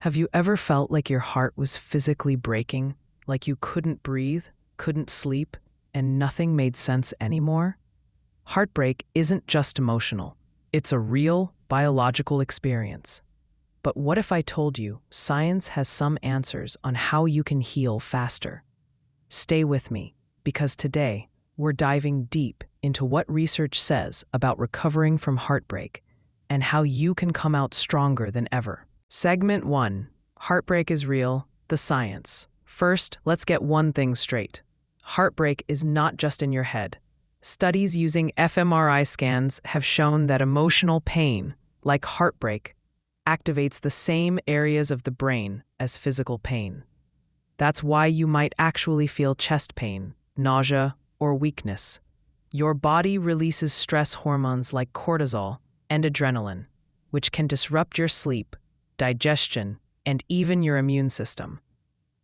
Have you ever felt like your heart was physically breaking, like you couldn't breathe, couldn't sleep, and nothing made sense anymore? Heartbreak isn't just emotional, it's a real, biological experience. But what if I told you science has some answers on how you can heal faster? Stay with me, because today we're diving deep into what research says about recovering from heartbreak and how you can come out stronger than ever. Segment 1. Heartbreak is real, the science. First, let's get one thing straight. Heartbreak is not just in your head. Studies using fMRI scans have shown that emotional pain, like heartbreak, activates the same areas of the brain as physical pain. That's why you might actually feel chest pain, nausea, or weakness. Your body releases stress hormones like cortisol and adrenaline, which can disrupt your sleep, digestion, and even your immune system.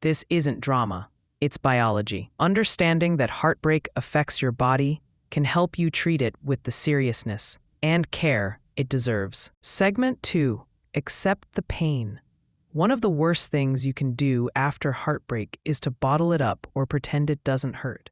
This isn't drama, it's biology. Understanding that heartbreak affects your body can help you treat it with the seriousness and care it deserves. Segment 2. Accept the pain. One of the worst things you can do after heartbreak is to bottle it up or pretend it doesn't hurt.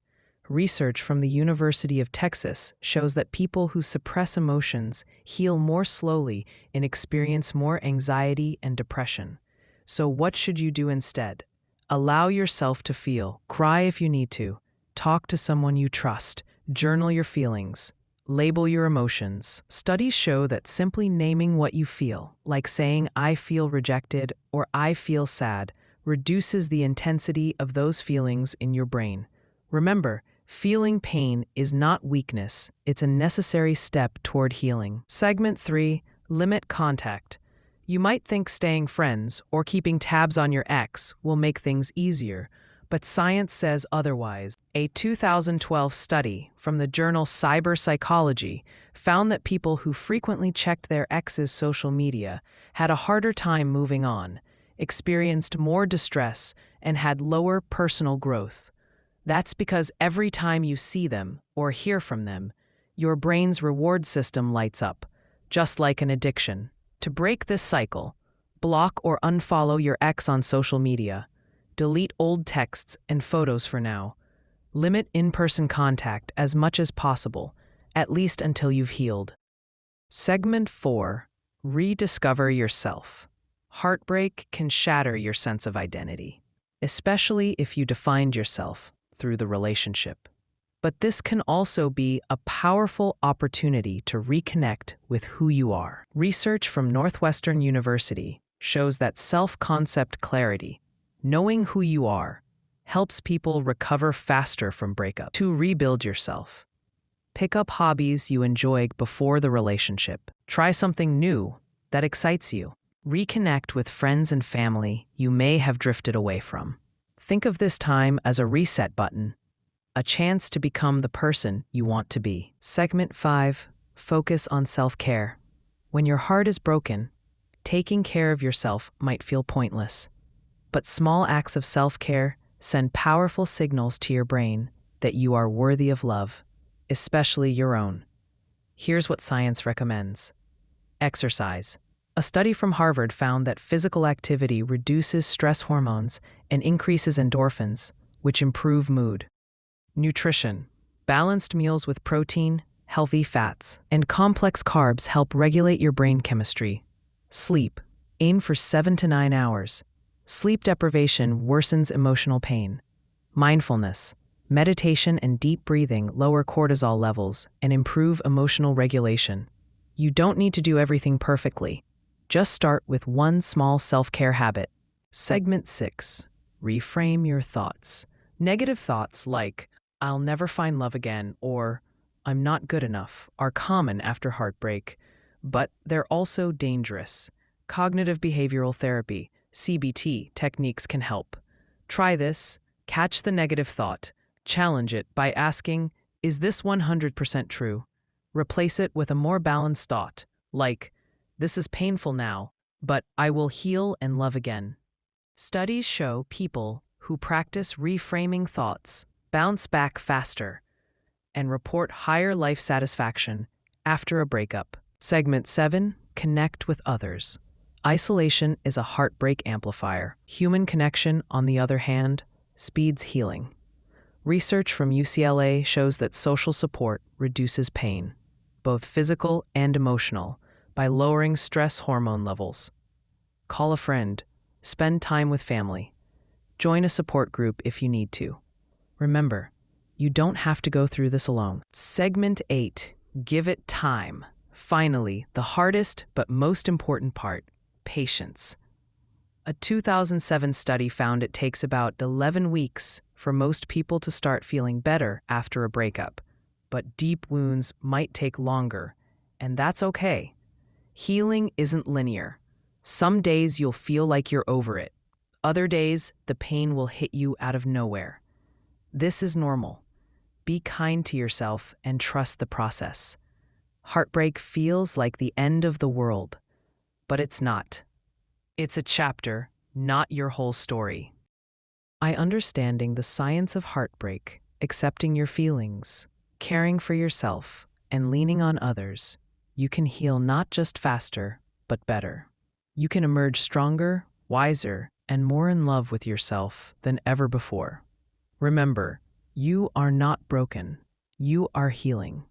Research from the University of Texas shows that people who suppress emotions heal more slowly and experience more anxiety and depression. So what should you do instead? Allow yourself to feel. Cry if you need to. Talk to someone you trust. Journal your feelings. Label your emotions. Studies show that simply naming what you feel, like saying "I feel rejected" or "I feel sad," reduces the intensity of those feelings in your brain. Remember, feeling pain is not weakness, it's a necessary step toward healing. Segment 3. Limit contact. You might think staying friends or keeping tabs on your ex will make things easier, but science says otherwise. A 2012 study from the journal Cyber Psychology found that people who frequently checked their ex's social media had a harder time moving on, experienced more distress, and had lower personal growth. That's because every time you see them or hear from them, your brain's reward system lights up, just like an addiction. To break this cycle, block or unfollow your ex on social media. Delete old texts and photos for now. Limit in-person contact as much as possible, at least until you've healed. Segment 4. Rediscover yourself. Heartbreak can shatter your sense of identity, especially if you defined yourself through the relationship. But this can also be a powerful opportunity to reconnect with who you are. Research from Northwestern University shows that self-concept clarity, knowing who you are, helps people recover faster from breakup. To rebuild yourself, pick up hobbies you enjoyed before the relationship. Try something new that excites you. Reconnect with friends and family you may have drifted away from. Think of this time as a reset button, a chance to become the person you want to be. Segment 5. Focus on self-care. When your heart is broken, taking care of yourself might feel pointless. But small acts of self-care send powerful signals to your brain that you are worthy of love, especially your own. Here's what science recommends. Exercise. A study from Harvard found that physical activity reduces stress hormones and increases endorphins, which improve mood. Nutrition. Balanced meals with protein, healthy fats, and complex carbs help regulate your brain chemistry. Sleep. Aim for 7 to 9 hours. Sleep deprivation worsens emotional pain. Mindfulness. Meditation and deep breathing lower cortisol levels and improve emotional regulation. You don't need to do everything perfectly. Just start with one small self-care habit. Segment 6. Reframe your thoughts. Negative thoughts like, "I'll never find love again," or "I'm not good enough," are common after heartbreak, but they're also dangerous. Cognitive behavioral therapy, CBT, techniques can help. Try this. Catch the negative thought. Challenge it by asking, "Is this 100% true?" Replace it with a more balanced thought, like, "This is painful now, but I will heal and love again." Studies show people who practice reframing thoughts bounce back faster and report higher life satisfaction after a breakup. Segment 7. Connect with others. Isolation is a heartbreak amplifier. Human connection, on the other hand, speeds healing. Research from UCLA shows that social support reduces pain, both physical and emotional, by lowering stress hormone levels. Call a friend, spend time with family, join a support group if you need to. Remember, you don't have to go through this alone. Segment 8, give it time. Finally, the hardest but most important part, patience. A 2007 study found it takes about 11 weeks for most people to start feeling better after a breakup, but deep wounds might take longer, and that's okay. Healing isn't linear. Some days you'll feel like you're over it. Other days, the pain will hit you out of nowhere. This is normal. Be kind to yourself and trust the process. Heartbreak feels like the end of the world, but it's not. It's a chapter, not your whole story. By understanding the science of heartbreak, accepting your feelings, caring for yourself, and leaning on others, you can heal not just faster, but better. You can emerge stronger, wiser, and more in love with yourself than ever before. Remember, you are not broken. You are healing,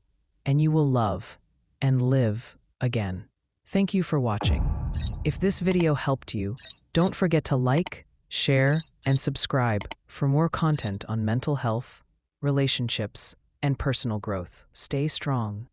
and you will love and live again. Thank you for watching. If this video helped you, don't forget to like, share, and subscribe for more content on mental health, relationships, and personal growth. Stay strong.